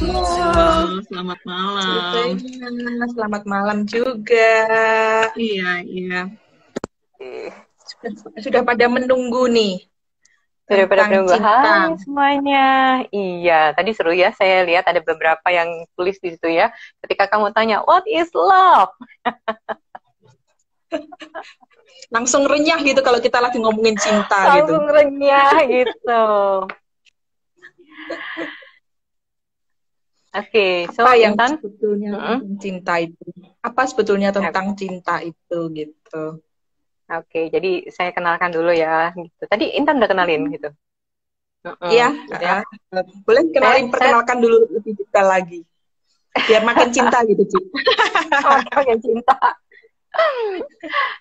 Halo, selamat malam. Selamat malam juga. Iya, iya. Sudah pada menunggu nih Sudah pada tentang menunggu. cinta. Hai semuanya. Iya, tadi seru ya. Saya lihat ada beberapa yang tulis di situ ya. Ketika kamu tanya, what is love? Langsung renyah gitu kalau kita lagi ngomongin cinta gitu. Langsung renyah gitu. Oke, so Apa yang Intan, sebetulnya tentang cinta itu? Apa sebetulnya tentang cinta itu gitu? Oke, jadi saya kenalkan dulu ya. Gitu. Tadi Intan udah kenalin gitu. Iya, Gitu ya. boleh Saya perkenalkan dulu lebih detail lagi. Biar makin cinta gitu, Ci. yang cinta.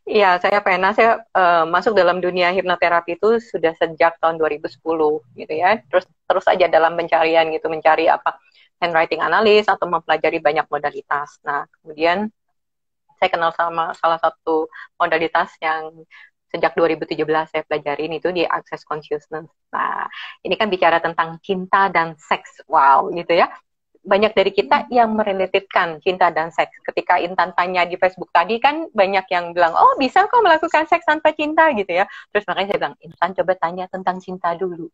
Iya, saya pernah masuk dalam dunia hipnoterapi itu sudah sejak tahun 2010 gitu ya. Terus aja dalam pencarian gitu, mencari apa handwriting analis atau mempelajari banyak modalitas. Nah, kemudian saya kenal sama salah satu modalitas yang sejak 2017 saya pelajarin itu di Access Consciousness. Nah, ini kan bicara tentang cinta dan seks. Wow, gitu ya. Banyak dari kita yang merelatedkan cinta dan seks. Ketika Intan tanya di Facebook tadi kan banyak yang bilang, oh bisa kok melakukan seks tanpa cinta gitu ya. Terus makanya saya bilang, Intan coba tanya tentang cinta dulu.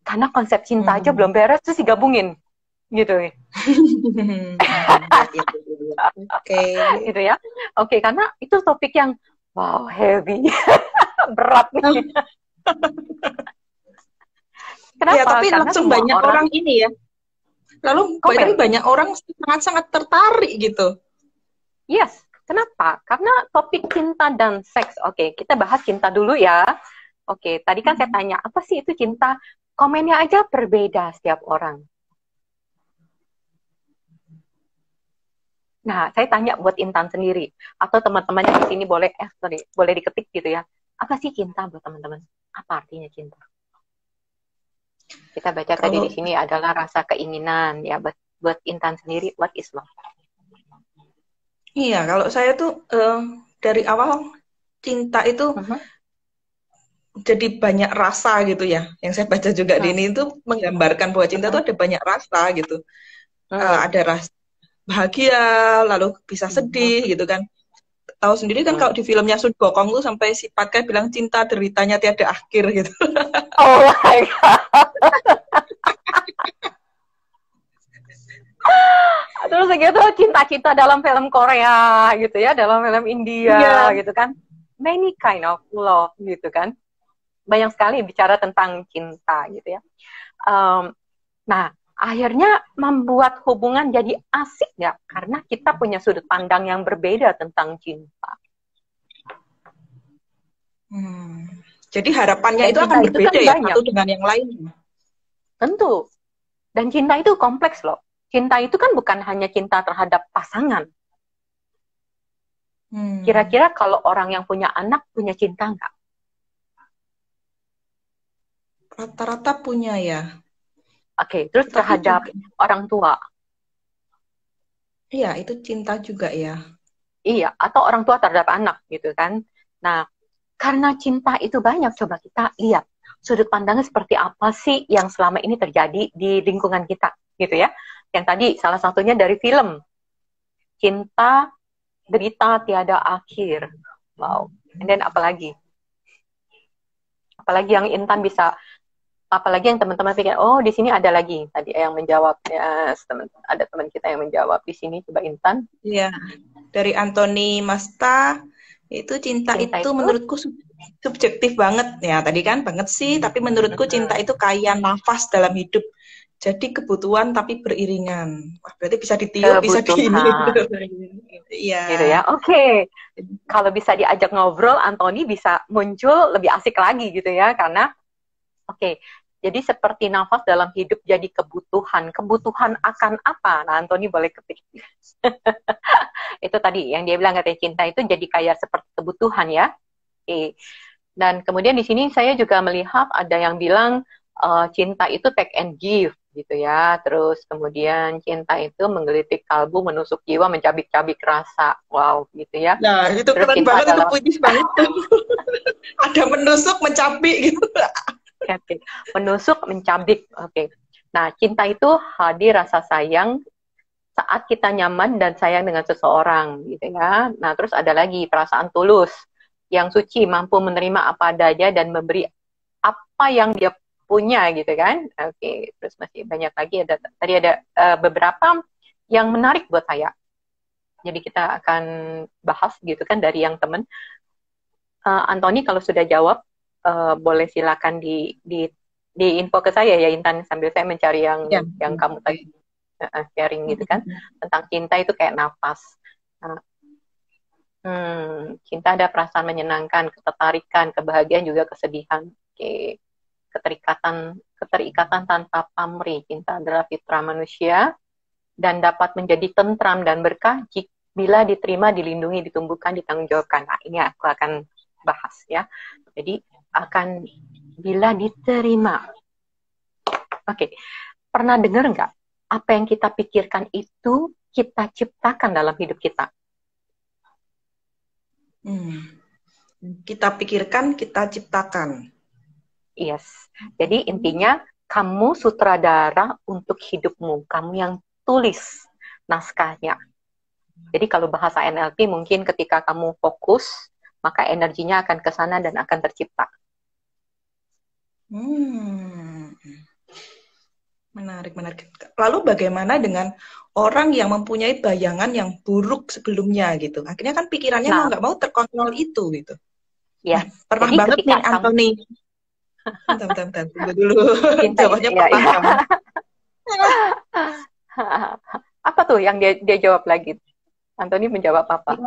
Karena konsep cinta aja belum beres, terus digabungin. Gitu ya. Oke. Gitu ya. Oke, karena itu topik yang, wow, heavy. Berat nih. Kenapa? Ya, tapi Karena langsung semua banyak orang ini ya. Lalu banyak orang sangat-sangat tertarik gitu. Yes, kenapa? Karena topik cinta dan seks. Oke, kita bahas cinta dulu ya. Oke, tadi kan saya tanya, apa sih itu cinta? Komennya aja berbeda setiap orang. Nah, saya tanya buat Intan sendiri. Atau teman-teman di sini boleh diketik gitu ya. Apa sih cinta buat teman-teman? Apa artinya cinta? Kita baca tadi di sini adalah rasa keinginan. Ya, buat Intan sendiri, what is love? Iya, kalau saya tuh dari awal cinta itu jadi banyak rasa gitu ya. Yang saya baca juga di ini itu menggambarkan bahwa cinta itu ada banyak rasa gitu. Ada rasa bahagia, lalu bisa sedih gitu kan. Tahu sendiri kan kalau di filmnya Sun Gokong tuh sampai si Patkai bilang cinta deritanya tiada akhir gitu. Oh my God. Terus gitu cinta-cinta dalam film Korea gitu ya, dalam film India gitu kan. Many kind of love gitu kan. Banyak sekali bicara tentang cinta gitu ya. Nah, akhirnya membuat hubungan jadi asik nggak? Karena kita punya sudut pandang yang berbeda tentang cinta. Jadi harapannya itu akan berbeda kan ya satu dengan yang lain. Tentu. Dan cinta itu kompleks loh. Cinta itu kan bukan hanya cinta terhadap pasangan. Kira-kira kalau orang yang punya anak punya cinta nggak? Rata-rata punya ya. Oke, terus terhadap orang tua? Iya, itu cinta juga ya. Iya, atau orang tua terhadap anak gitu kan. Nah, karena cinta itu banyak, coba kita lihat sudut pandangnya seperti apa sih yang selama ini terjadi di lingkungan kita gitu ya. Yang tadi salah satunya dari film Cinta Derita Tiada Akhir. Wow. And then apalagi yang Intan bisa, apalagi yang teman-teman pikir, oh di sini ada lagi tadi yang menjawab ya, ada teman kita yang menjawab di sini, coba Intan. Iya, dari Anthony Masta, itu cinta itu menurutku subjektif banget ya, tadi kan banget sih, tapi menurutku cinta itu kayak nafas dalam hidup. Jadi kebutuhan tapi beriringan. Wah, berarti bisa ditiup, bisa di ini. Iya. Gitu ya. Oke. Kalau bisa diajak ngobrol, Anthony bisa muncul lebih asik lagi gitu ya, karena jadi seperti nafas dalam hidup jadi kebutuhan. Kebutuhan akan apa? Nah, Anthony boleh ketik. Itu tadi yang dia bilang, katanya cinta itu jadi kayak seperti kebutuhan ya. Dan kemudian di sini saya juga melihat ada yang bilang cinta itu take and give gitu ya. Terus kemudian cinta itu menggelitik kalbu, menusuk jiwa, mencabik-cabik rasa. Wow, gitu ya. Nah, itu keren banget, itu puitis banget. Ada menusuk, mencabik gitu. Oke. Menusuk, mencabik. Oke. Nah, cinta itu hadir rasa sayang saat kita nyaman dan sayang dengan seseorang, gitu ya. Nah, terus ada lagi perasaan tulus, yang suci, mampu menerima apa adanya dan memberi apa yang dia punya, gitu kan. Oke, terus masih banyak lagi, tadi ada beberapa yang menarik buat saya. Jadi kita akan bahas gitu kan dari yang temen. Anthony kalau sudah jawab, boleh silakan di info ke saya ya Intan, sambil saya mencari yang kamu tadi sharing gitu kan, tentang cinta itu kayak nafas. Nah, cinta ada perasaan menyenangkan, ketertarikan, kebahagiaan, juga kesedihan. Oke. Keterikatan tanpa pamrih. Cinta adalah fitrah manusia dan dapat menjadi tentram dan berkah bila diterima, dilindungi, ditumbuhkan, ditanggungjawabkan. Nah, ini aku akan bahas ya. Jadi akan bila diterima. Oke. Pernah dengar nggak? Apa yang kita pikirkan itu kita ciptakan dalam hidup kita. Kita pikirkan, kita ciptakan. Yes. Jadi intinya kamu sutradara untuk hidupmu. Kamu yang tulis naskahnya. Jadi kalau bahasa NLP mungkin ketika kamu fokus, maka energinya akan ke sana dan akan tercipta. Menarik. Lalu bagaimana dengan orang yang mempunyai bayangan yang buruk sebelumnya gitu? Akhirnya kan pikirannya mau nggak mau terkontrol itu gitu. Ya. Pernah jadi banget nih Anthony. Bentar, tunggu dulu. Jawabnya pertama. Apa tuh yang dia jawab lagi? Anthony menjawab apa?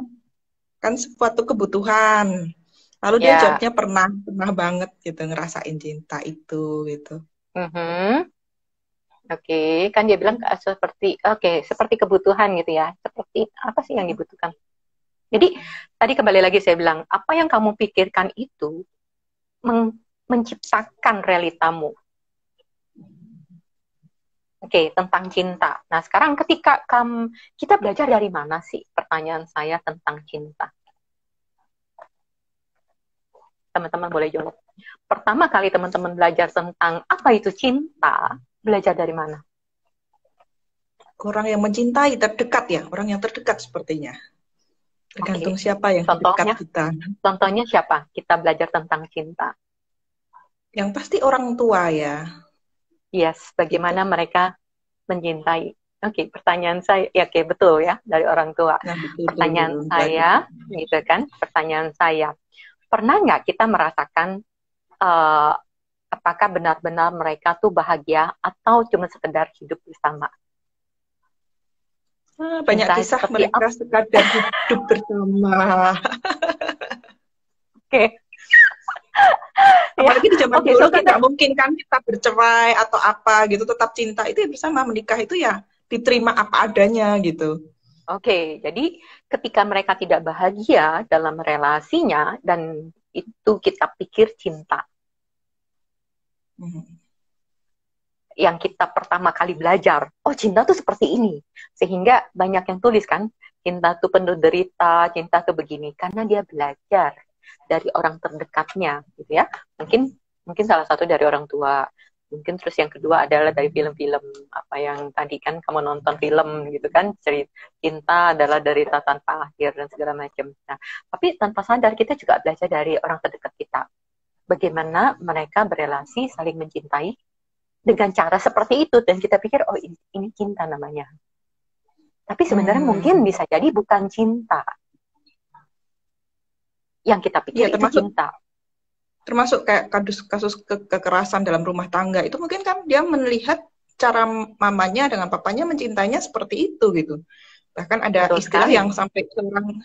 Kan suatu kebutuhan. Lalu dia jawabnya pernah banget gitu ngerasain cinta itu gitu. Oke, kan dia bilang seperti kebutuhan gitu ya. Seperti apa sih yang dibutuhkan? Jadi tadi kembali lagi saya bilang, apa yang kamu pikirkan itu menciptakan realitamu. Oke, tentang cinta. Nah, sekarang ketika kita belajar dari mana sih? Pertanyaan saya tentang cinta. Teman-teman boleh jawab. Pertama kali teman-teman belajar tentang apa itu cinta, belajar dari mana? Orang yang mencintai terdekat ya, orang yang terdekat sepertinya. Tergantung siapa yang dekat kita. Contohnya siapa? Kita belajar tentang cinta. Yang pasti orang tua ya. Yes, bagaimana mereka mencintai. Oke, pertanyaan saya, betul ya, dari orang tua. Nah, pertanyaan saya, gitu kan, pertanyaan saya. Pernah nggak kita merasakan apakah benar-benar mereka tuh bahagia atau cuma sekedar hidup bersama? Banyak kisah mereka sekadar hidup bersama. Oke. Apalagi di zaman dulu kan nggak mungkin kan kita bercerai atau apa gitu, tetap cinta itu ya bersama, menikah itu ya diterima apa adanya gitu. Oke, jadi ketika mereka tidak bahagia dalam relasinya dan itu kita pikir cinta. Yang kita pertama kali belajar, oh cinta tuh seperti ini. Sehingga banyak yang tulis kan, cinta tuh penuh derita, cinta tuh begini. Karena dia belajar dari orang terdekatnya, gitu ya. Mungkin salah satu dari orang tua. Mungkin terus yang kedua adalah dari film-film. Apa yang tadi kan kamu nonton film gitu kan, cerita cinta adalah derita tanpa akhir dan segala macam. Nah, tapi tanpa sadar kita juga belajar dari orang terdekat kita. Bagaimana mereka berelasi, saling mencintai, dengan cara seperti itu, dan kita pikir oh ini cinta namanya, tapi sebenarnya mungkin bisa jadi bukan cinta yang kita pikir itu cinta. Termasuk kayak kasus kekerasan dalam rumah tangga itu mungkin kan dia melihat cara mamanya dengan papanya mencintainya seperti itu gitu. Bahkan ada istilah yang sampai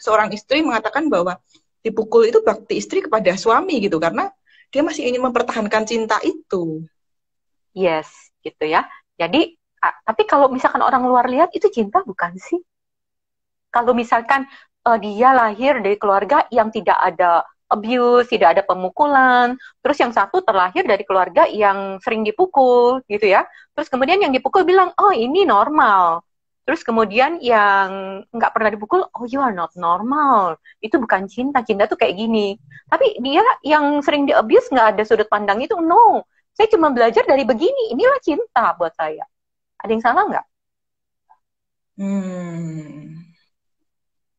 seorang istri mengatakan bahwa dipukul itu bakti istri kepada suami gitu, karena dia masih ingin mempertahankan cinta itu. Yes, gitu ya. Jadi, tapi kalau misalkan orang luar lihat, itu cinta bukan sih? Kalau misalkan dia lahir dari keluarga yang tidak ada abuse, tidak ada pemukulan, terus yang satu terlahir dari keluarga yang sering dipukul, gitu ya. Terus kemudian yang dipukul bilang, oh ini normal. Terus kemudian yang nggak pernah dipukul, oh you are not normal. Itu bukan cinta, cinta tuh kayak gini. Tapi dia yang sering di abuse nggak ada sudut pandang itu, no. Saya cuma belajar dari begini, inilah cinta buat saya. Ada yang salah nggak?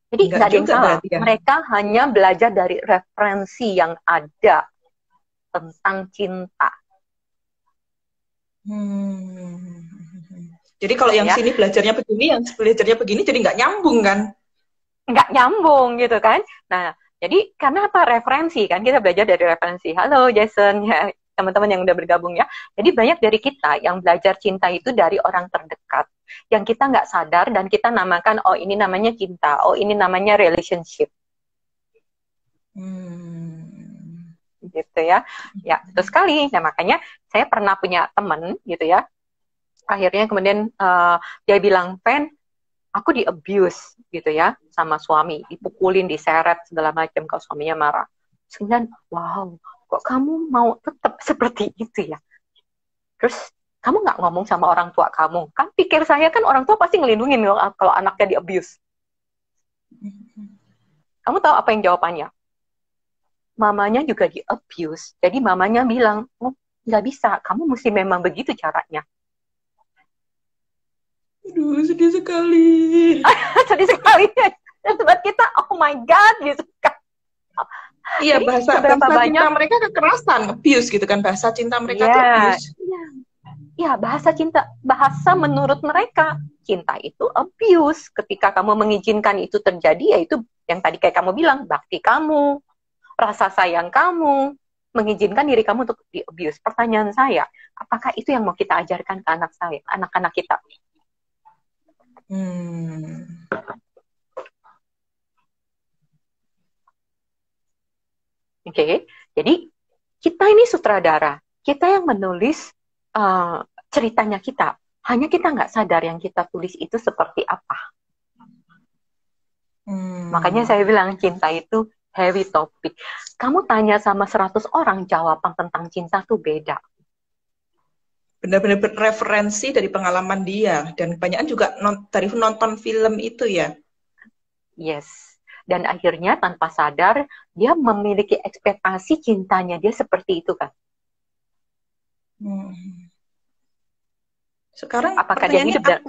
Jadi nggak ada yang salah. Ya. Mereka hanya belajar dari referensi yang ada tentang cinta. Jadi kalau yang sini belajarnya begini, yang belajarnya begini, jadi nggak nyambung kan? Nggak nyambung gitu kan? Nah, jadi karena apa? Referensi kan, kita belajar dari referensi. Halo Jason, ya, teman-teman yang udah bergabung ya. Jadi banyak dari kita yang belajar cinta itu dari orang terdekat, yang kita nggak sadar dan kita namakan, oh ini namanya cinta, oh ini namanya relationship. Gitu ya. Ya, betul sekali. Nah, makanya saya pernah punya teman gitu ya. Akhirnya kemudian dia bilang, Pen, aku di-abuse gitu ya sama suami, dipukulin, diseret segala macam kalau suaminya marah. Kemudian, wow, kok kamu mau tetap seperti itu ya? Terus kamu nggak ngomong sama orang tua kamu? Kan pikir saya kan orang tua pasti ngelindungin kalau anaknya di-abuse. Kamu tahu apa yang jawabannya? Mamanya juga di-abuse. Jadi mamanya bilang, oh nggak bisa, kamu mesti memang begitu caranya. Aduh, sedih sekali. Sedih sekali. Dan buat kita, oh my God, gitu kan. Iya, bahasa cinta mereka kekerasan, abuse gitu kan. Bahasa cinta mereka tuh abuse. Iya, bahasa cinta, bahasa menurut mereka, cinta itu abuse. Ketika kamu mengizinkan itu terjadi, yaitu yang tadi kayak kamu bilang, bakti kamu, rasa sayang kamu, mengizinkan diri kamu untuk di-abuse. Pertanyaan saya, apakah itu yang mau kita ajarkan ke anak-anak kita? Oke, jadi kita ini sutradara, kita yang menulis ceritanya kita. Hanya kita nggak sadar yang kita tulis itu seperti apa. Makanya saya bilang cinta itu heavy topic. Kamu tanya sama 100 orang, jawaban tentang cinta tuh beda. Benar-benar referensi dari pengalaman dia. Dan kebanyakan juga dari nonton film itu ya. Yes. Dan akhirnya tanpa sadar, dia memiliki ekspektasi cintanya dia seperti itu kan. Sekarang apakah dia hidup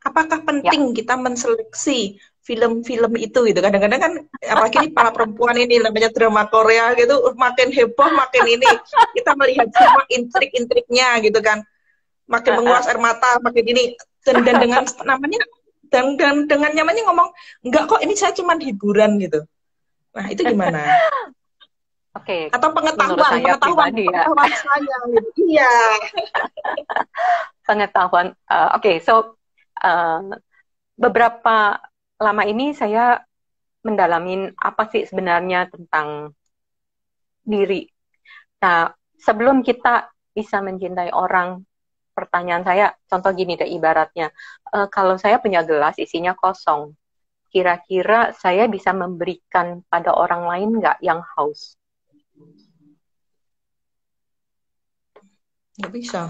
apakah penting kita menseleksi film-film itu gitu? Kadang-kadang kan apalagi para perempuan ini namanya drama Korea gitu, makin heboh makin ini kita melihat semua intrik-intriknya gitu kan, makin menguras air mata, makin ini dan dengan namanya dan dengan nyamannya ngomong enggak kok, ini saya cuma hiburan gitu. Nah itu gimana? Oke. Atau pengetahuan saya gitu. Iya. Pengetahuan. Oke, so beberapa lama ini saya mendalamin apa sih sebenarnya tentang diri. Nah, sebelum kita bisa mencintai orang, pertanyaan saya, contoh gini deh ibaratnya, kalau saya punya gelas isinya kosong, kira-kira saya bisa memberikan pada orang lain nggak yang haus? Nggak bisa.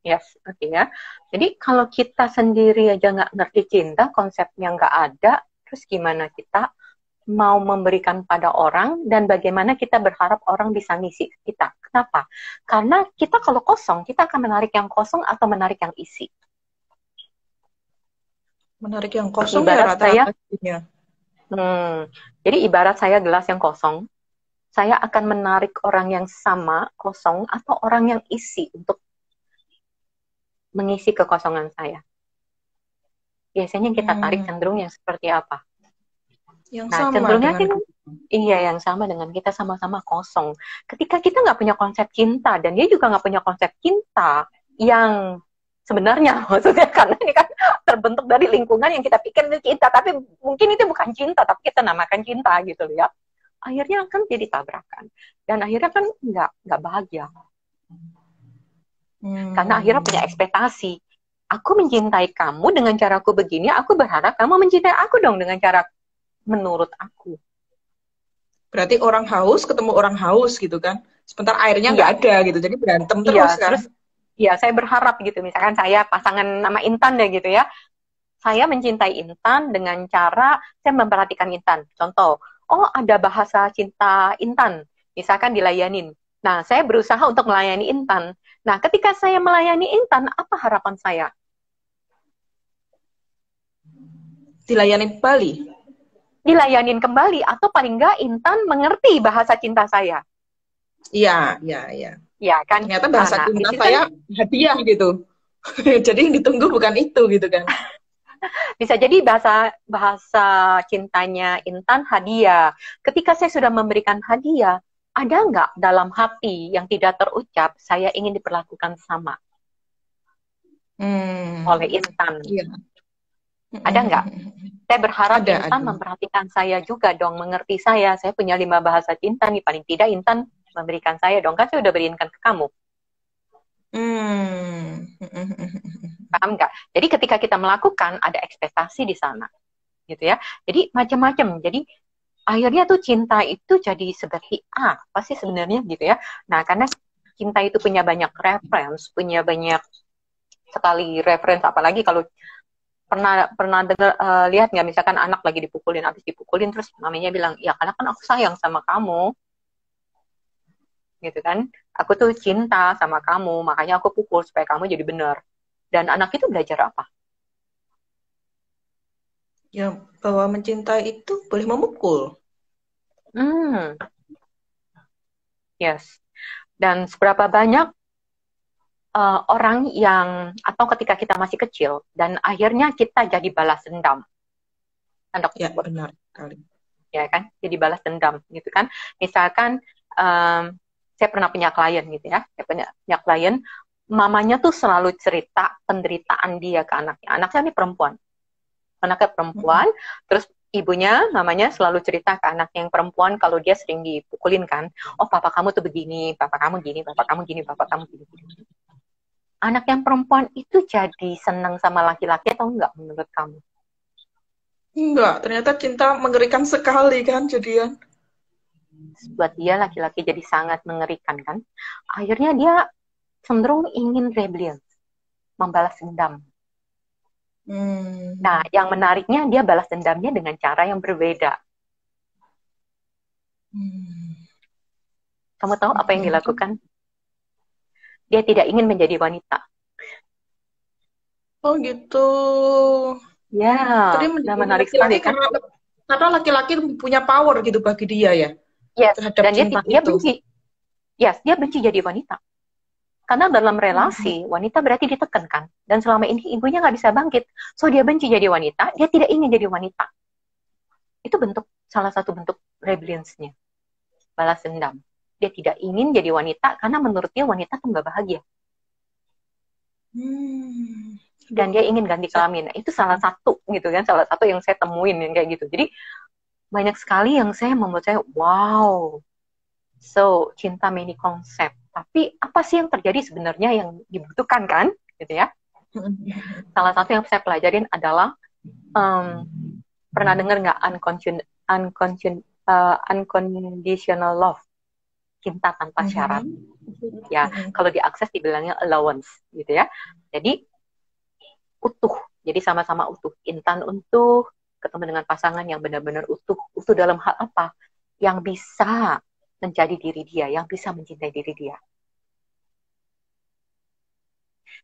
Yes, oke ya. Jadi kalau kita sendiri aja nggak ngerti cinta, konsepnya nggak ada, terus gimana kita mau memberikan pada orang dan bagaimana kita berharap orang bisa ngisi kita? Kenapa? Karena kita kalau kosong, kita akan menarik yang kosong atau menarik yang isi. Menarik yang kosong ibarat ya rata-rata. Jadi ibarat saya gelas yang kosong, saya akan menarik orang yang sama kosong atau orang yang isi untuk mengisi kekosongan saya. Biasanya kita tarik cenderung yang seperti apa? Yang nah, sama cenderungnya kan, iya, yang sama dengan kita sama-sama kosong. Ketika kita nggak punya konsep cinta, dan dia juga nggak punya konsep cinta yang sebenarnya, maksudnya karena ini kan terbentuk dari lingkungan yang kita pikir itu cinta, tapi mungkin itu bukan cinta, tapi kita namakan cinta gitu loh ya. Akhirnya kan jadi tabrakan. Dan akhirnya kan nggak bahagia. Karena akhirnya punya ekspektasi. Aku mencintai kamu dengan caraku begini, aku berharap kamu mencintai aku dong dengan cara menurut aku. Berarti orang haus ketemu orang haus gitu kan. Sebentar airnya nggak ada gitu, jadi berantem terus kan. Terus, ya, saya berharap gitu, misalkan saya pasangan nama Intan deh gitu ya. Saya mencintai Intan dengan cara saya memperhatikan Intan. Contoh, oh ada bahasa cinta Intan, misalkan dilayanin. Nah, saya berusaha untuk melayani Intan. Nah, ketika saya melayani Intan, apa harapan saya? Dilayani Bali. Dilayanin kembali, atau paling nggak Intan mengerti bahasa cinta saya. Iya, iya, iya. Ya kan? Ternyata bahasa Nah, cinta di situ saya hadiah gitu. Jadi yang ditunggu bukan itu gitu kan. bisa jadi bahasa cintanya Intan hadiah. Ketika saya sudah memberikan hadiah, ada nggak dalam hati yang tidak terucap, saya ingin diperlakukan sama oleh Intan? Iya. Ada nggak? Saya berharap Ada, Intan ada. memperhatikan saya juga dong, mengerti saya. Saya punya 5 bahasa cinta nih, paling tidak Intan memberikan saya dong. Kan saya udah berikan ke kamu. Paham nggak? Jadi ketika kita melakukan, ada ekspektasi di sana. Gitu ya. Jadi macam-macam. Jadi akhirnya tuh cinta itu jadi seperti apa sih sebenarnya gitu ya. Nah, karena cinta itu punya banyak reference, punya banyak sekali reference, apalagi kalau pernah dengar, lihat nggak, misalkan anak lagi dipukulin, habis dipukulin terus mamanya bilang, ya karena kan aku sayang sama kamu, gitu kan, aku tuh cinta sama kamu, makanya aku pukul supaya kamu jadi benar. Dan anak itu belajar apa? Ya, bahwa mencintai itu boleh memukul. Yes. Dan seberapa banyak orang yang, atau ketika kita masih kecil, dan akhirnya kita jadi balas dendam. Ya, benar sekali. Ya kan, jadi balas dendam gitu kan. Misalkan saya pernah punya klien gitu ya, saya punya klien, mamanya tuh selalu cerita penderitaan dia ke anaknya. Anaknya ini perempuan, anaknya perempuan, terus ibunya, mamanya selalu cerita ke anaknya yang perempuan kalau dia sering dipukulin kan, oh papa kamu tuh begini, papa kamu gini, papa kamu gini, papa kamu gini. Anak yang perempuan itu jadi senang sama laki-laki atau enggak menurut kamu? Enggak, ternyata cinta mengerikan sekali kan jadian. Buat dia laki-laki jadi sangat mengerikan kan. Akhirnya dia cenderung ingin rebellion, membalas dendam. Nah, yang menariknya dia balas dendamnya dengan cara yang berbeda. Kamu tahu apa yang dilakukan? Dia tidak ingin menjadi wanita. Oh gitu. Ya, nah menarik sekali kan? Karena laki-laki punya power gitu bagi dia ya. Yes, terhadap dan cinta dia itu. benci. Yes, dia benci jadi wanita. Karena dalam relasi, wanita berarti ditekankan. Dan selama ini ibunya nggak bisa bangkit. So, dia benci jadi wanita, dia tidak ingin jadi wanita. Itu salah satu bentuk rebellions-nya. Balas dendam. Dia tidak ingin jadi wanita karena menurut dia wanita tuh nggak bahagia. Dan dia ingin ganti kelamin. Nah, itu salah satu gitu kan, salah satu yang saya temuin yang kayak gitu. Jadi banyak sekali yang membuat saya wow. So, cinta many konsep. Tapi apa sih yang terjadi sebenarnya yang dibutuhkan kan, gitu ya? Salah satu yang saya pelajarin adalah pernah dengar nggak unconditional love, cinta tanpa syarat. Ya, kalau diakses dibilangnya allowance, gitu ya. Jadi utuh, jadi sama-sama utuh. Intan utuh, ketemu dengan pasangan yang benar-benar utuh. Utuh dalam hal apa? Yang bisa menjadi diri dia, yang bisa mencintai diri dia.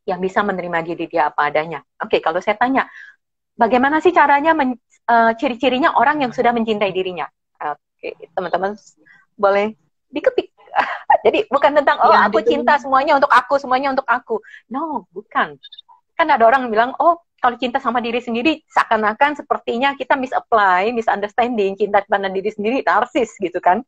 Yang bisa menerima diri dia apa adanya. Oke, kalau saya tanya, bagaimana sih caranya, ciri-cirinya orang yang sudah mencintai dirinya? Oke, teman-teman boleh diketik. Jadi bukan tentang, oh aku cinta semuanya untuk aku, semuanya untuk aku. No, bukan. Kan ada orang yang bilang, oh kalau cinta sama diri sendiri, seakan-akan sepertinya kita misapply, misunderstanding, cinta pada diri sendiri, narsis gitu kan.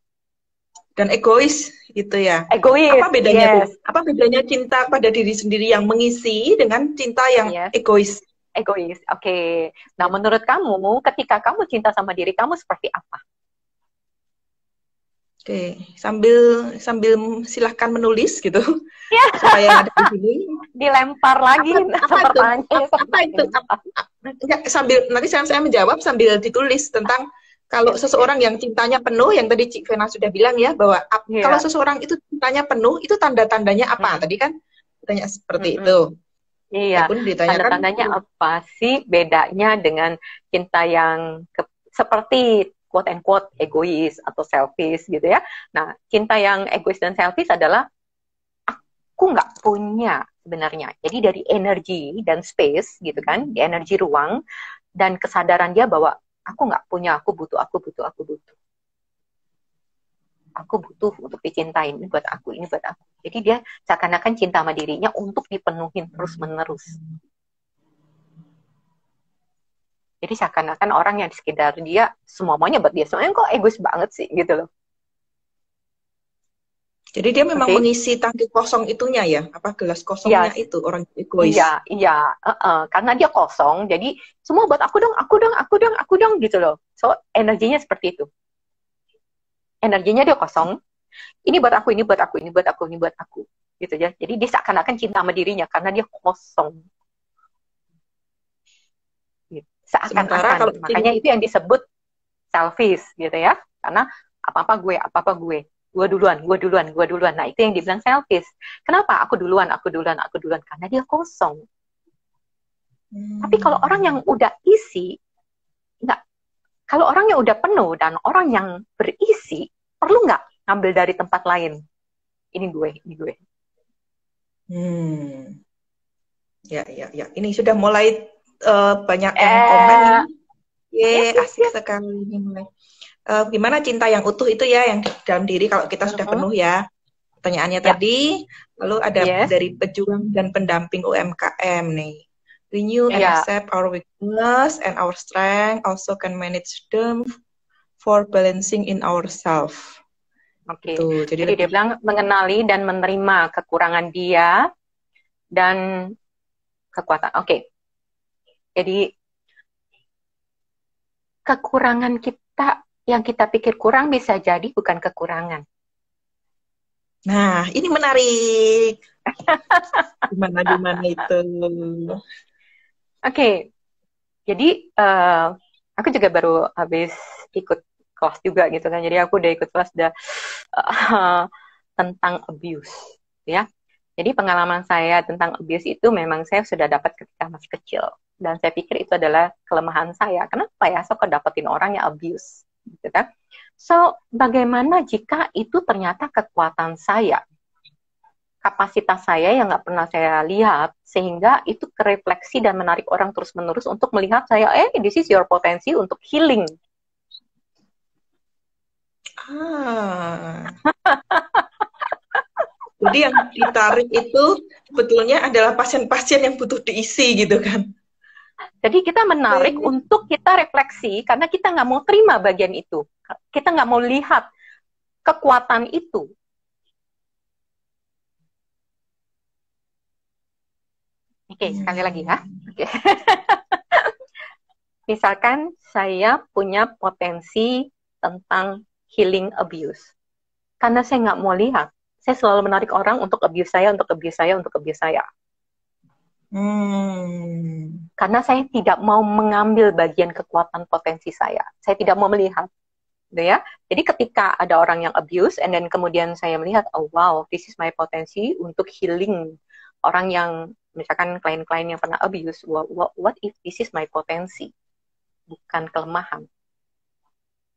Dan egois itu ya. Egois. Apa bedanya? Yes. Apa bedanya cinta pada diri sendiri yang mengisi dengan cinta yang egois? Egois. Oke. Nah, menurut kamu, ketika kamu cinta sama diri kamu seperti apa? Oke, sambil silahkan menulis gitu. Ya. Supaya ada di sini. Dilempar lagi pertanyaan. Apa itu? Sambil nanti saya menjawab sambil ditulis tentang kalau seseorang yang cintanya penuh, yang tadi Cik Vena sudah bilang ya, bahwa kalau seseorang itu cintanya penuh, itu tanda-tandanya apa? Tadi kan tanya seperti itu. Iya, tanda-tandanya apa sih bedanya dengan cinta yang seperti quote and quote egois atau selfish gitu ya. Nah, cinta yang egois dan selfish adalah aku nggak punya sebenarnya. Jadi dari energi dan space gitu kan, di energi ruang dan kesadaran dia bahwa aku nggak punya, aku butuh, aku butuh, aku butuh. Aku butuh untuk dicintain, ini buat aku, ini buat aku. Jadi dia seakan-akan cinta sama dirinya untuk dipenuhin terus-menerus. Jadi seakan-akan orang yang di sekitar dia, semuanya buat dia. Semuanya kok egois banget sih, gitu loh. Jadi dia memang Oke. mengisi tangki kosong itunya ya? Apa gelas kosongnya Iya, itu, orang egois? iya. Karena dia kosong, jadi semua buat aku dong, aku dong, gitu loh. So, energinya seperti itu. Energinya dia kosong, ini buat aku, ini buat aku, ini buat aku, ini buat aku. Gitu ya. Jadi dia seakan-akan cinta sama dirinya, karena dia kosong. Gitu. Sementara kalau Seakan-akan. Makanya itu yang disebut selfish, gitu ya. Karena apa-apa gue. Gue duluan. Nah, itu yang dibilang selfish. Kenapa? Aku duluan. Karena dia kosong. Tapi kalau orang yang udah isi, enggak. Kalau orang yang udah penuh dan orang yang berisi, perlu nggak ngambil dari tempat lain? Ini gue. Ya. Ini sudah mulai banyak yang komen ini. Asik sekali ini mulai. Gimana cinta yang utuh itu ya, yang di dalam diri kalau kita sudah penuh ya. Pertanyaannya tadi, lalu ada dari pejuang dan pendamping UMKM nih. Renew and accept our weakness and our strength, also can manage them for balancing in ourselves. Oke. Jadi dia bilang mengenali dan menerima kekurangan dia dan kekuatan. Oke. Jadi kekurangan kita yang kita pikir kurang bisa jadi bukan kekurangan. Nah, ini menarik. Gimana itu? Oke. Jadi aku juga baru habis ikut kelas juga gitu kan. Jadi aku udah ikut kelas tentang abuse, ya. Jadi pengalaman saya tentang abuse itu memang saya sudah dapat ketika masih kecil. Dan saya pikir itu adalah kelemahan saya. Kenapa ya saya dapetin orang yang abuse, gitu kan? So, bagaimana jika itu ternyata kekuatan saya? Kapasitas saya yang nggak pernah saya lihat, sehingga itu kerefleksi dan menarik orang terus-menerus untuk melihat saya, this is your potensi untuk healing. Jadi yang ditarik itu sebetulnya adalah pasien-pasien yang butuh diisi gitu kan. Jadi kita menarik untuk kita refleksi, karena kita nggak mau terima bagian itu. Kita nggak mau lihat kekuatan itu. Oke, sekali lagi ya. Oke. Misalkan saya punya potensi tentang healing abuse. Karena saya nggak mau lihat, saya selalu menarik orang untuk abuse saya. Karena saya tidak mau mengambil bagian kekuatan potensi saya. Saya tidak mau melihat. Gitu ya. Jadi ketika ada orang yang abuse, and then kemudian saya melihat, oh wow, this is my potensi untuk healing orang yang, misalkan klien-klien yang pernah abuse, what if this is my potensi? Bukan kelemahan.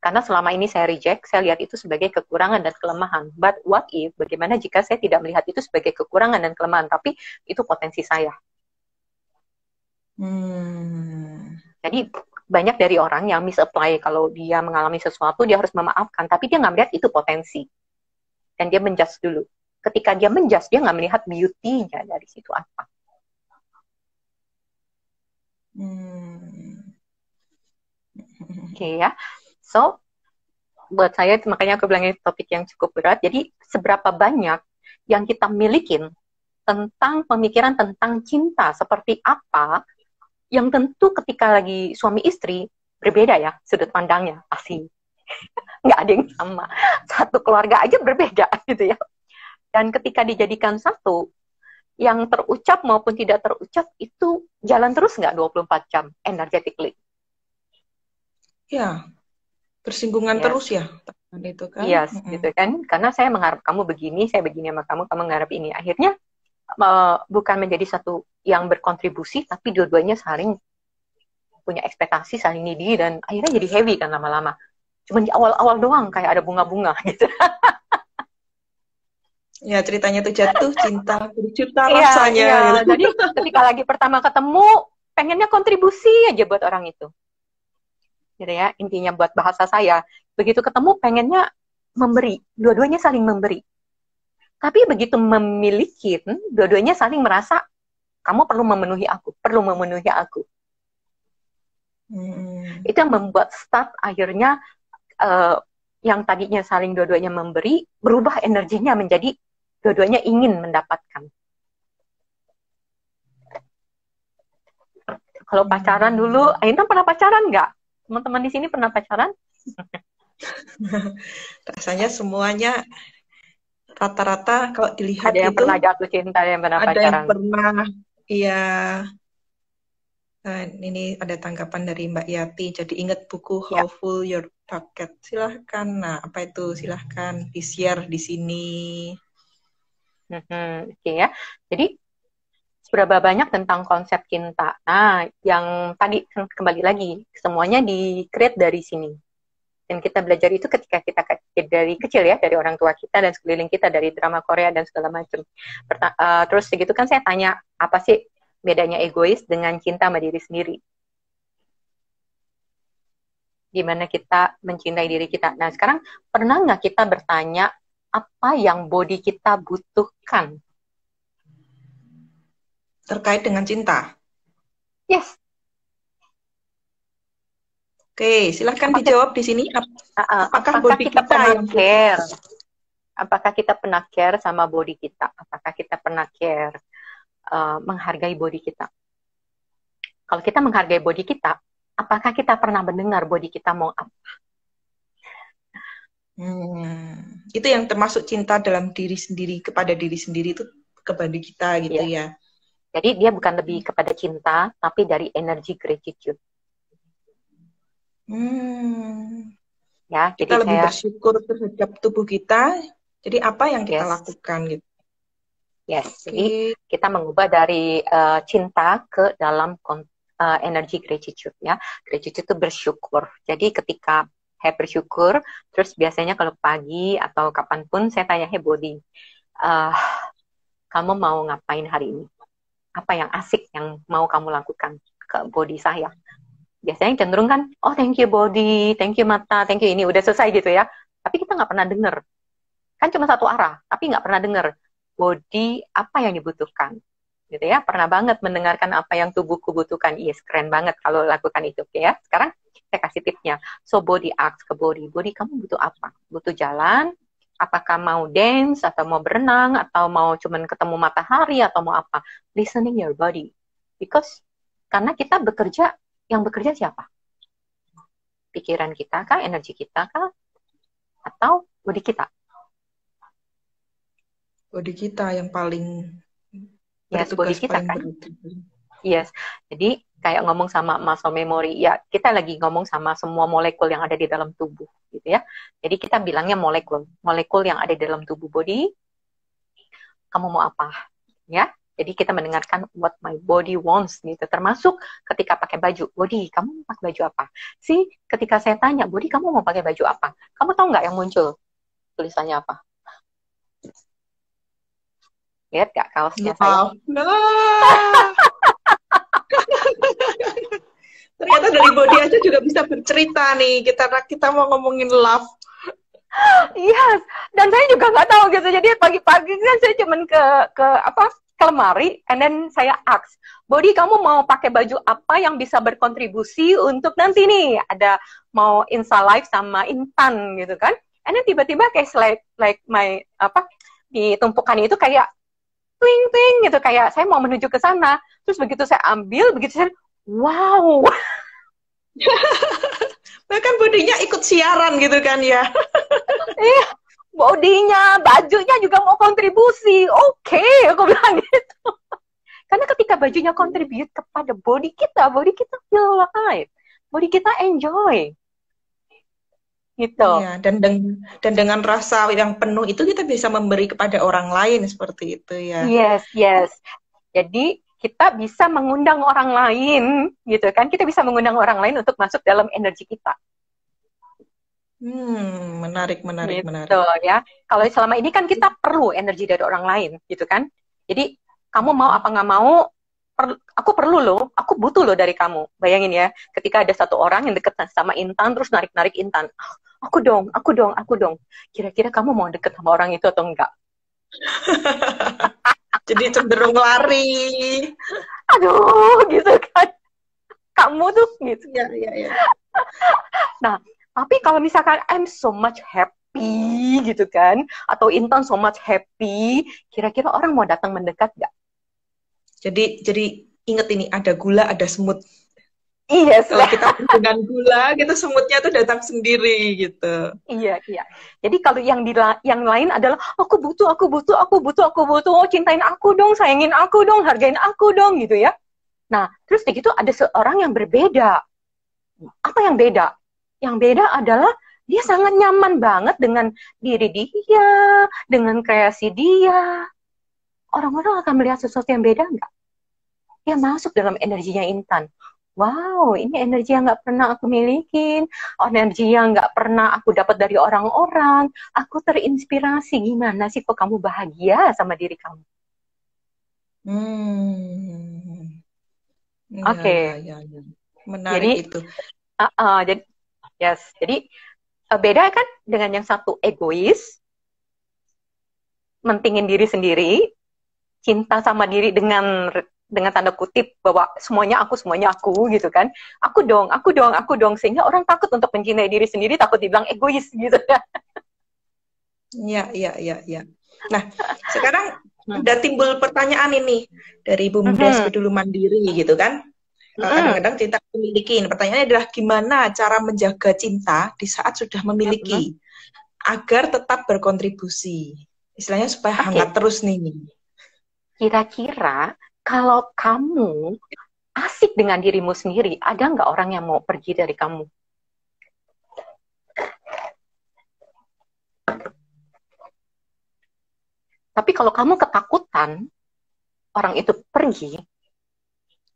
Karena selama ini saya reject, saya lihat itu sebagai kekurangan dan kelemahan. But what if, bagaimana jika saya tidak melihat itu sebagai kekurangan dan kelemahan, tapi itu potensi saya? Jadi banyak dari orang yang misapply, kalau dia mengalami sesuatu, dia harus memaafkan, tapi dia nggak melihat itu potensi. Dan dia menjudge dulu. Ketika dia menjudge, dia nggak melihat beauty-nya dari situ apa. Oke ya. So, buat saya, makanya aku bilang ini topik yang cukup berat. Jadi, seberapa banyak yang kita milikin tentang pemikiran tentang cinta, seperti apa, yang tentu ketika lagi suami istri, berbeda ya, sudut pandangnya, pasti. Nggak ada yang sama. Satu keluarga aja berbeda, gitu ya. Dan ketika dijadikan satu, yang terucap maupun tidak terucap, itu jalan terus nggak 24 jam, energetically. Ya, bersinggungan terus ya, itu kan? Yes, gitu kan? Karena saya mengharap kamu begini, saya begini sama kamu mengharap ini. Akhirnya bukan menjadi satu yang berkontribusi, tapi dua-duanya saling punya ekspektasi, saling needy, dan akhirnya jadi heavy kan lama-lama. Cuma di awal-awal doang kayak ada bunga-bunga gitu. Ya, ceritanya tuh jatuh cinta berjuta Iya, rasanya iya. gitu. Jadi ketika lagi pertama ketemu, pengennya kontribusi aja buat orang itu. Gitu ya, intinya buat bahasa saya. Begitu ketemu, pengennya memberi. Dua-duanya saling memberi. Tapi begitu memiliki, dua-duanya saling merasa, kamu perlu memenuhi aku, perlu memenuhi aku. Itu yang membuat start akhirnya, yang tadinya saling dua-duanya memberi, berubah energinya menjadi dua-duanya ingin mendapatkan. Kalau pacaran dulu, Aintan pernah pacaran nggak? Teman-teman di sini pernah pacaran? Rasanya semuanya rata-rata kalau dilihat Ada yang itu pernah jatuh cinta, ada yang pernah ada pacaran. yang pernah, iya. Nah, ini ada tanggapan dari Mbak Yati. Jadi ingat buku How Full Your Bucket. Silahkan. Nah, apa itu? Silahkan di-share di sini. Oke ya. Jadi seberapa banyak tentang konsep cinta. Nah, yang tadi kembali lagi, semuanya di-create dari sini. Dan kita belajar itu ketika kita dari kecil ya, dari orang tua kita dan sekeliling kita, dari drama Korea dan segala macam. Terus segitu kan saya tanya, apa sih bedanya egois dengan cinta sama diri sendiri? Gimana kita mencintai diri kita. Nah, sekarang pernah nggak kita bertanya, apa yang body kita butuhkan? Terkait dengan cinta? Yes. Oke, silahkan dijawab di sini. Apakah body kita kita pernah yang care? Apakah kita pernah care sama body kita? Apakah kita pernah care menghargai body kita? Kalau kita menghargai body kita, apakah kita pernah mendengar body kita mau apa? Itu yang termasuk cinta dalam diri sendiri, kepada diri sendiri itu ke body kita gitu ya. Jadi dia bukan lebih kepada cinta, tapi dari energi gratitude. Ya, Kita jadi lebih bersyukur terhadap tubuh kita. Jadi apa yang kita lakukan gitu. Yes, jadi kita mengubah dari cinta ke dalam energi gratitude ya. Gratitude itu bersyukur. Jadi ketika saya bersyukur, terus biasanya kalau pagi atau kapanpun saya tanya, hey body, kamu mau ngapain hari ini? Apa yang asik yang mau kamu lakukan ke body saya? Biasanya cenderung kan, oh thank you body, thank you mata, thank you ini, udah selesai gitu ya. Tapi kita nggak pernah dengar. Kan cuma satu arah, tapi nggak pernah dengar body apa yang dibutuhkan. Gitu ya, pernah banget mendengarkan apa yang tubuhku butuhkan. Yes, keren banget kalau lakukan itu. Oke ya, sekarang saya kasih tipsnya. So body asks ke body, body kamu butuh apa? Butuh jalan? Apakah mau dance, atau mau berenang, atau mau cuman ketemu matahari, atau mau apa? Listening your body. Because, karena kita bekerja, yang bekerja siapa? Pikiran kita kah? Energi kita kah? Atau body kita? Body kita yang paling body kita kan? Yes, jadi kayak ngomong sama muscle memory, ya kita lagi ngomong sama semua molekul yang ada di dalam tubuh, gitu ya. Jadi kita bilangnya molekul yang ada di dalam tubuh body. Kamu mau apa? Ya, jadi kita mendengarkan what my body wants, gitu. Termasuk ketika pakai baju, body, kamu mau pakai baju apa? Sih, ketika saya tanya, body, kamu mau pakai baju apa? Kamu tahu nggak yang muncul? Tulisannya apa? Lihat gak kaosnya saya? Ternyata dari body aja juga bisa bercerita nih. Kita mau ngomongin love. Yes, dan saya juga nggak tahu gitu. Jadi pagi-pagi kan saya cuman ke lemari, and then saya ask, body kamu mau pakai baju apa yang bisa berkontribusi untuk nanti nih ada mau Insta Live sama Intan gitu kan? And then tiba-tiba kayak like my di tumpukan itu kayak twing gitu, kayak saya mau menuju ke sana. Terus begitu saya ambil, begitu saya wow. Bahkan bodinya ikut siaran gitu kan ya. Iya, bodinya, bajunya juga mau kontribusi. Oke, aku bilang gitu. Karena ketika bajunya kontribut kepada body kita feel alive. Body kita enjoy. Gitu. Iya, dan dengan rasa yang penuh itu kita bisa memberi kepada orang lain seperti itu ya. Yes. Jadi kita bisa mengundang orang lain, gitu kan? Kita bisa mengundang orang lain untuk masuk dalam energi kita. Menarik, menarik, Gitu menarik. ya. Kalau selama ini kan kita perlu energi dari orang lain, gitu kan. Jadi kamu mau apa nggak mau, aku perlu loh, aku butuh loh dari kamu. Bayangin ya, ketika ada satu orang yang deket sama Intan, terus narik-narik Intan. "Ah, aku dong, aku dong, aku dong." Kira-kira kamu mau deket sama orang itu atau enggak? Jadi cenderung lari. Aduh, gitu kan. Kamu tuh gitu. Iya, iya, iya. Nah, tapi kalau misalkan I'm so much happy gitu kan, atau Intan so much happy, kira-kira orang mau datang mendekat nggak? Jadi inget ini, ada gula, ada semut. Iya, Kalau kita dengan gula gitu, semutnya tuh datang sendiri gitu. iya, iya. Jadi kalau yang lain adalah aku butuh, aku butuh, aku butuh, aku butuh, oh, cintain aku dong, sayangin aku dong, hargain aku dong gitu ya. Nah, terus begitu ada seorang yang berbeda. Apa yang beda? Yang beda adalah dia sangat nyaman banget dengan diri dia, dengan kreasi dia. Orang-orang akan melihat sesuatu yang beda nggak? Dia masuk dalam energinya Intan. Wow, ini energi yang nggak pernah aku milikin, energi yang nggak pernah aku dapat dari orang-orang. Aku terinspirasi, gimana sih kok kamu bahagia sama diri kamu? Ya, Oke, ya, ya, ya. Menarik jadi, itu. jadi, yes, jadi beda kan dengan yang satu egois, mentingin diri sendiri, cinta sama diri dengan tanda kutip bahwa semuanya aku gitu kan. Aku dong, aku dong, aku dong, sehingga orang takut untuk mencintai diri sendiri, takut dibilang egois gitu ya. Ya, ya, ya, ya. Nah, sekarang udah timbul pertanyaan ini dari Bunda Sepi Dulu Mandiri gitu kan. Kadang-kadang cinta memiliki. Pertanyaannya adalah gimana cara menjaga cinta di saat sudah memiliki agar tetap berkontribusi. Istilahnya supaya hangat terus nih. Kira-kira kalau kamu asik dengan dirimu sendiri, ada nggak orang yang mau pergi dari kamu? Tapi kalau kamu ketakutan orang itu pergi,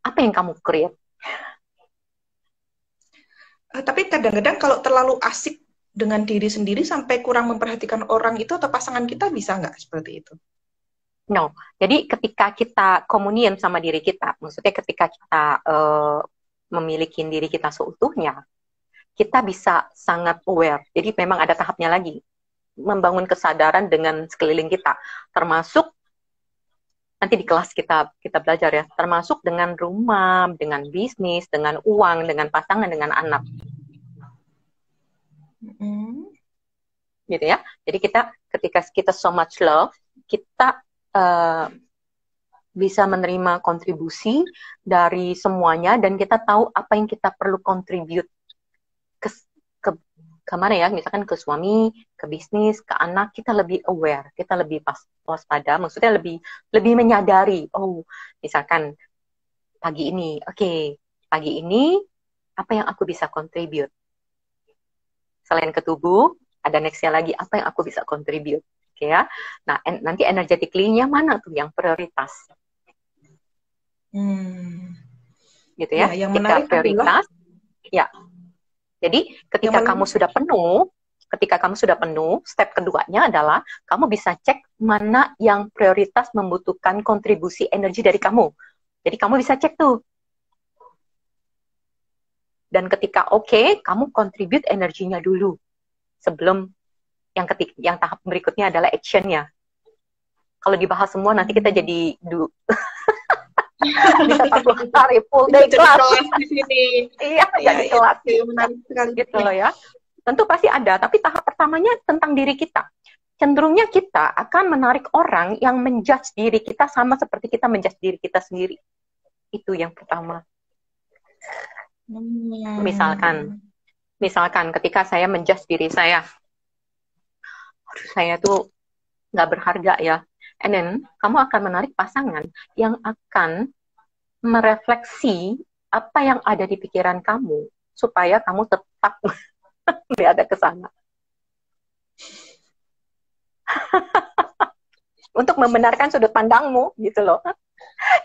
apa yang kamu create? Tapi kadang-kadang kalau terlalu asik dengan diri sendiri sampai kurang memperhatikan orang itu atau pasangan kita, bisa nggak seperti itu? No, jadi ketika kita komunian sama diri kita, maksudnya ketika kita memiliki diri kita seutuhnya, kita bisa sangat aware. Jadi memang ada tahapnya lagi, membangun kesadaran dengan sekeliling kita, termasuk nanti di kelas kita belajar ya, termasuk dengan rumah, dengan bisnis, dengan uang, dengan pasangan, dengan anak. Gitu ya. Jadi ketika kita so much love, kita bisa menerima kontribusi dari semuanya dan kita tahu apa yang kita perlu contribute ke mana ya, misalkan ke suami, ke bisnis, ke anak, kita lebih aware, kita lebih waspada, maksudnya lebih menyadari, oh, misalkan pagi ini, pagi ini apa yang aku bisa contribute? Selain ke tubuh, ada nextnya lagi, apa yang aku bisa contribute? Ya. Nah, nanti energetically-nya mana tuh yang prioritas? Gitu ya. Yang ketika menarik prioritas, adalah, ya. Jadi ketika kamu sudah penuh, step keduanya adalah kamu bisa cek mana yang prioritas membutuhkan kontribusi energi dari kamu. Jadi kamu bisa cek tuh. Dan ketika kamu contribute energinya dulu sebelum yang tahap berikutnya adalah action-nya. Kalau dibahas semua nanti kita jadi bisa satu hari full day kelas di sini. Iya, jadi kelas. Menarik sekali gitu loh ya. Tentu pasti ada, tapi tahap pertamanya tentang diri kita. Cenderungnya kita akan menarik orang yang menjudge diri kita sama seperti kita menjudge diri kita sendiri. Itu yang pertama. Misalkan ketika saya menjudge diri saya, saya tuh nggak berharga ya. And then, kamu akan menarik pasangan yang akan merefleksi apa yang ada di pikiran kamu, supaya kamu tetap berada ke sana. Untuk membenarkan sudut pandangmu, gitu loh.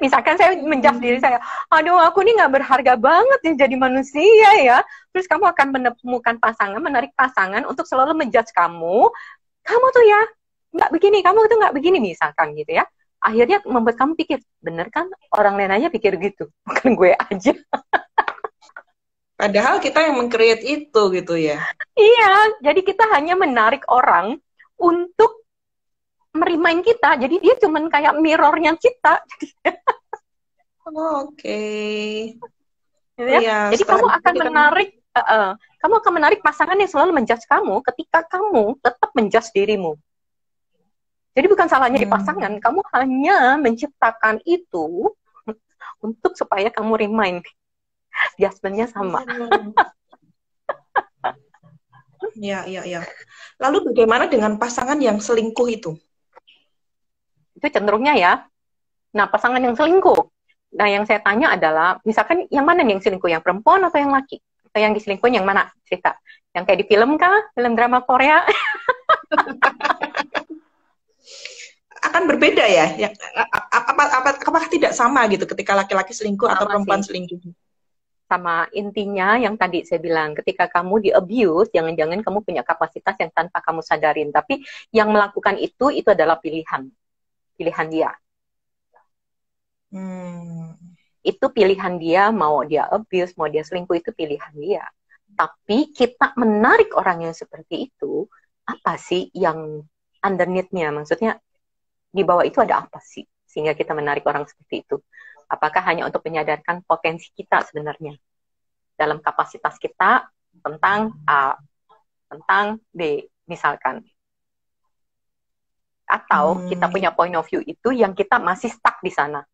Misalkan saya menjudge diri saya, aduh aku ini nggak berharga banget ya jadi manusia ya. Terus kamu akan menemukan pasangan, menarik pasangan untuk selalu menjudge kamu. Kamu tuh ya nggak begini, kamu tuh nggak begini misalkan gitu ya. Akhirnya membuat kamu pikir, bener kan orang lain aja pikir gitu, bukan gue aja. Padahal kita yang meng-create itu gitu ya. Iya, jadi kita hanya menarik orang untuk merimain kita. Jadi dia cuman kayak mirrornya kita. Oke. Gitu ya. Iya, Jadi setelah kamu itu akan kita menarik pasangan yang selalu menjudge kamu ketika kamu tetap menjudge dirimu. Jadi bukan salahnya di pasangan, kamu hanya menciptakan itu untuk supaya kamu remind. Judgment-nya sama. Ya, ya, ya. Lalu bagaimana dengan pasangan yang selingkuh itu? Itu cenderungnya ya. Nah, pasangan yang selingkuh. Nah, yang saya tanya adalah, misalkan yang mana nih yang selingkuh? Yang perempuan atau yang laki? Atau yang diselingkuhin yang mana? Cerita. Yang kayak di film kah? Film drama Korea? Akan berbeda ya? Apakah tidak sama gitu ketika laki-laki selingkuh atau perempuan selingkuh? Sama, intinya yang tadi saya bilang, ketika kamu di-abuse, jangan-jangan kamu punya kapasitas yang tanpa kamu sadarin. Tapi yang melakukan itu adalah pilihan. Pilihan dia. Itu pilihan dia, mau dia abuse, mau dia selingkuh, itu pilihan dia. Tapi kita menarik orang yang seperti itu, apa sih yang underneath-nya? Maksudnya, di bawah itu ada apa sih? Sehingga kita menarik orang seperti itu. Apakah hanya untuk menyadarkan potensi kita sebenarnya dalam kapasitas kita tentang A, tentang B, misalkan. Atau kita punya point of view itu yang kita masih stuck di sana.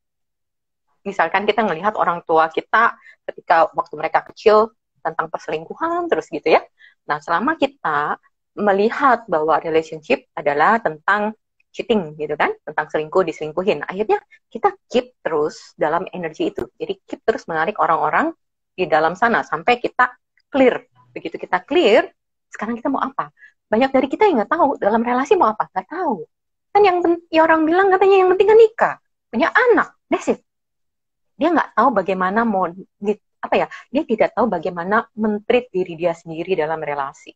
Misalkan kita melihat orang tua kita ketika waktu mereka kecil tentang perselingkuhan terus gitu ya. Nah, selama kita melihat bahwa relationship adalah tentang cheating gitu kan, tentang selingkuh, diselingkuhin. Akhirnya kita keep terus dalam energi itu. Jadi keep terus menarik orang-orang di dalam sana sampai kita clear. Begitu kita clear, sekarang kita mau apa? Banyak dari kita yang nggak tahu dalam relasi mau apa, nggak tahu. Kan yang ya orang bilang katanya yang penting kan nikah, punya anak, that's it. Dia nggak tahu bagaimana mau dia tidak tahu bagaimana men-treat diri dia sendiri dalam relasi.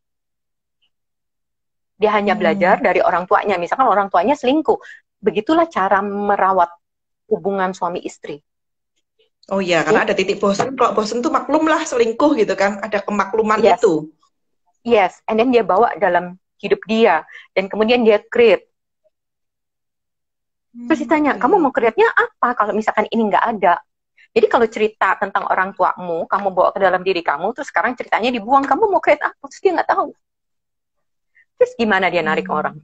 Dia hanya belajar dari orang tuanya. Misalkan orang tuanya selingkuh. Begitulah cara merawat hubungan suami istri. Oh iya, karena ada titik bosan. Kalau bosan tuh maklum lah selingkuh gitu kan. Ada kemakluman itu. Yes, and then dia bawa dalam hidup dia. Dan kemudian dia create. Terus ditanya, kamu mau create-nya apa kalau misalkan ini nggak ada? Jadi kalau cerita tentang orang tuamu, kamu bawa ke dalam diri kamu, terus sekarang ceritanya dibuang, kamu mau create apa? Terus dia nggak tahu. Terus gimana dia narik orang?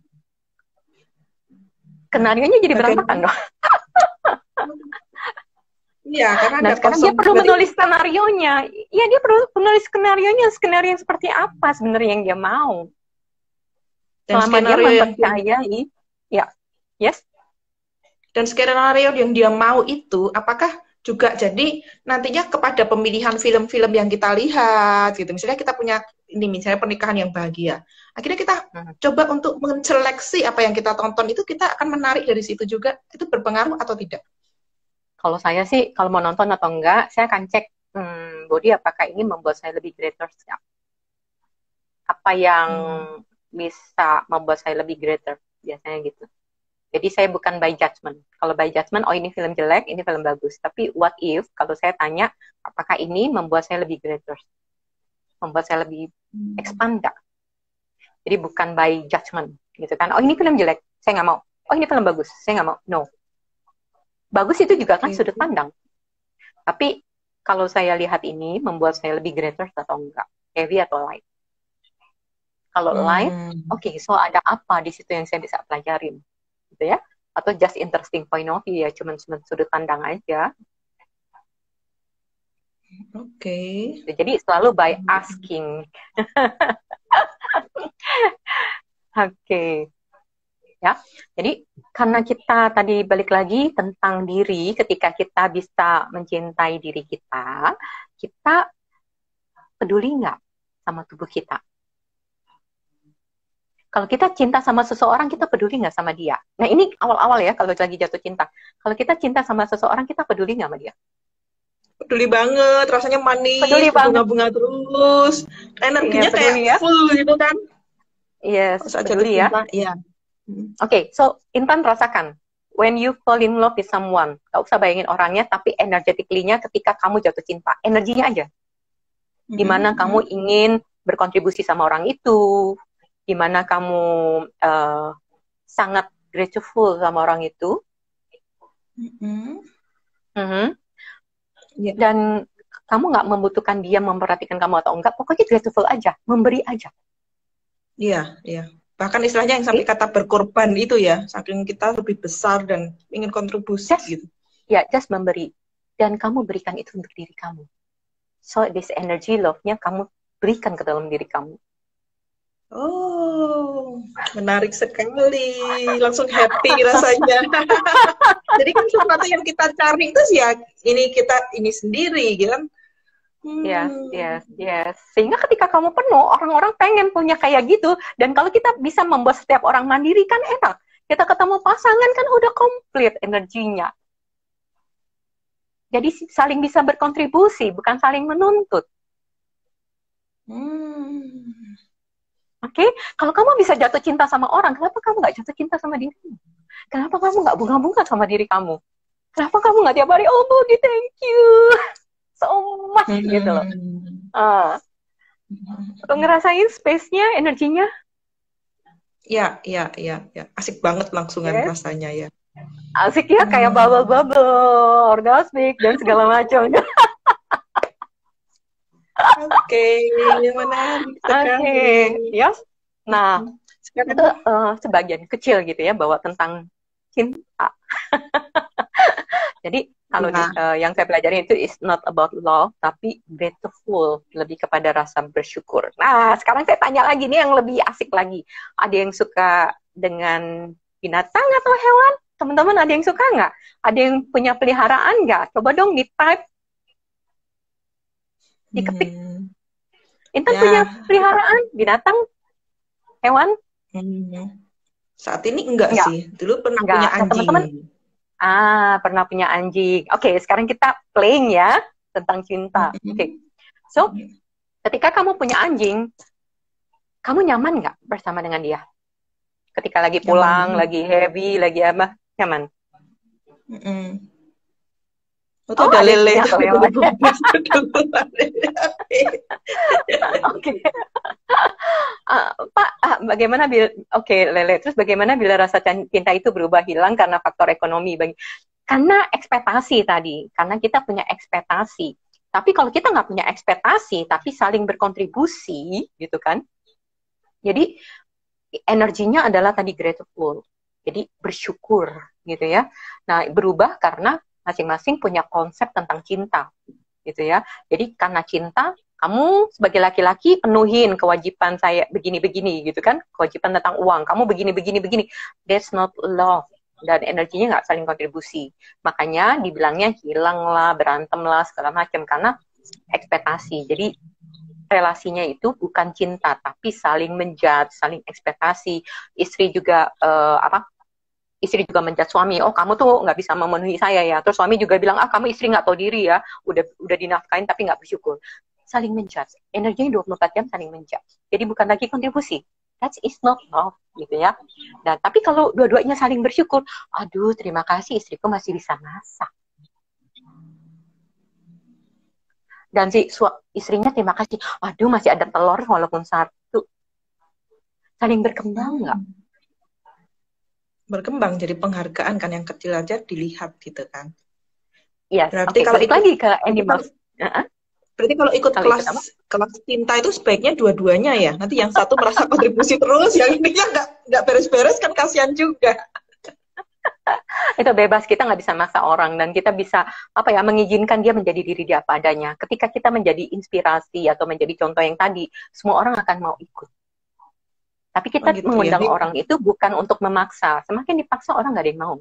Skenarionya jadi berantakan dong. Iya, karena nah, sekarang dia perlu menulis skenarionya. Iya, dia perlu menulis skenarionya. Skenario yang seperti apa sebenarnya yang dia mau. Dan selama dia mempercayai. Ya, yes. Dan skenario yang dia mau itu, apakah juga jadi nantinya kepada pemilihan film-film yang kita lihat gitu. Misalnya kita punya ini misalnya pernikahan yang bahagia. Akhirnya kita coba untuk menseleksi apa yang kita tonton itu, kita akan menarik dari situ juga. Itu berpengaruh atau tidak? Kalau saya sih, kalau mau nonton atau enggak, saya akan cek body apakah ini membuat saya lebih greater. Apa yang bisa membuat saya lebih greater, biasanya gitu. Jadi saya bukan by judgment. Kalau by judgment, oh ini film jelek, ini film bagus. Tapi what if, kalau saya tanya, apakah ini membuat saya lebih greater? Membuat saya lebih expand gak? Jadi bukan by judgment, gitu kan. Oh ini film jelek, saya nggak mau. Oh ini film bagus, saya nggak mau. No. Bagus itu juga kan sudut pandang. Tapi kalau saya lihat ini, membuat saya lebih greater atau enggak? Heavy atau light? Kalau light, oke, so ada apa di situ yang saya bisa pelajarin? Gitu ya, atau just interesting point of view ya, cuman sudut pandang aja. Oke. Jadi selalu by asking. Oke. Ya. Jadi karena kita tadi balik lagi tentang diri, ketika kita bisa mencintai diri kita, kita peduli nggak sama tubuh kita? Kalau kita cinta sama seseorang, kita peduli nggak sama dia? Nah, ini awal-awal ya, kalau lagi jatuh cinta. Kalau kita cinta sama seseorang, kita peduli nggak sama dia? Peduli banget, rasanya manis, Peduli banget. berbunga-bunga terus. Energinya Iya, peduli kayak ya. full gitu kan. Yes, Saat jatuh peduli ya. cinta, iya. Oke, so Intan rasakan. When you fall in love with someone, gak usah bayangin orangnya, tapi energetically-nya ketika kamu jatuh cinta. Energinya aja. Gimana kamu ingin berkontribusi sama orang itu, gimana kamu sangat grateful sama orang itu, dan kamu nggak membutuhkan dia memperhatikan kamu atau enggak, pokoknya grateful aja, memberi aja. Iya, iya. Bahkan istilahnya yang sampai kata berkorban itu ya, saking kita lebih besar dan ingin kontribusi gitu. Ya, just memberi. Dan kamu berikan itu untuk diri kamu. So, this energy, love-nya kamu berikan ke dalam diri kamu. Oh, menarik sekali. Langsung happy rasanya. Jadi kan sesuatu yang kita cari itu ya ini sendiri gitu kan. Yes. Sehingga ketika kamu penuh, orang-orang pengen punya kayak gitu. Dan kalau kita bisa membuat setiap orang mandiri kan enak. Kita ketemu pasangan kan udah komplit energinya. Jadi saling bisa berkontribusi, bukan saling menuntut. Oke, kalau kamu bisa jatuh cinta sama orang, kenapa kamu nggak jatuh cinta sama dirimu? Kenapa kamu nggak bunga-bunga sama diri kamu? Kenapa kamu nggak tiap hari, oh Budi, thank you so much, gitu loh. Ngerasain space-nya, energinya? Ya. Asik banget langsungan rasanya ya. Asik ya, kayak bubble-bubble, orgasmik, dan segala macam. Oke, menarik sekali. Yes. Nah, itu sebagian kecil gitu ya, bahwa tentang cinta. Jadi, kalau yang saya pelajari itu is not about love, tapi grateful, lebih kepada rasa bersyukur. Nah, sekarang saya tanya lagi nih yang lebih asik lagi. Ada yang suka dengan binatang atau hewan? Teman-teman ada yang suka nggak? Ada yang punya peliharaan nggak? Coba dong di-type. Diketik. Intan punya peliharaan? Binatang? Hewan? Saat ini enggak sih. Dulu pernah punya anjing. Teman-teman? Pernah punya anjing. Oke, sekarang kita playing ya tentang cinta. Oke. So, ketika kamu punya anjing, kamu nyaman nggak bersama dengan dia? Ketika lagi pulang, lagi heavy, lagi apa? Nyaman? Itu ada lele. Oke. Pak, bagaimana bila lele. Terus bagaimana bila rasa cinta itu berubah hilang karena faktor ekonomi? Karena ekspektasi tadi. Karena kita punya ekspektasi. Tapi kalau kita nggak punya ekspektasi, tapi saling berkontribusi, gitu kan? Jadi energinya adalah tadi grateful. Jadi bersyukur, gitu ya. Nah, berubah karena masing-masing punya konsep tentang cinta, gitu ya. Jadi karena cinta, kamu sebagai laki-laki penuhin kewajiban saya begini-begini, gitu kan. Kewajiban tentang uang, kamu begini-begini. That's not love. Dan energinya nggak saling kontribusi. Makanya dibilangnya hilang lah, berantem lah, segala macam. Karena ekspektasi. Jadi relasinya itu bukan cinta, tapi saling menjudge, saling ekspektasi. Istri juga istri juga menjudge suami, oh kamu tuh nggak bisa memenuhi saya ya. Terus suami juga bilang, kamu istri nggak tahu diri ya, udah dinafkain tapi nggak bersyukur. Saling menjudge, energinya 24 jam saling menjudge. Jadi bukan lagi kontribusi. That is not love, gitu ya. Dan tapi kalau dua-duanya saling bersyukur, aduh terima kasih istriku masih bisa masak. Dan si istrinya terima kasih, aduh masih ada telur walaupun satu. Saling berkembang nggak? Berkembang, jadi penghargaan kan, yang kecil aja dilihat gitu kan. Iya, berarti kalau balik lagi ke animals. Berarti kalau ikut kelas cinta itu sebaiknya dua-duanya ya. Nanti yang satu merasa kontribusi terus, yang ininya nggak beres-beres kan, kasihan juga. Itu bebas, kita nggak bisa maksa orang, dan kita bisa mengizinkan dia menjadi diri dia apa adanya. Ketika kita menjadi inspirasi atau menjadi contoh yang tadi, semua orang akan mau ikut. Tapi kita mengundang orang itu bukan untuk memaksa. Semakin dipaksa orang nggak ada yang mau.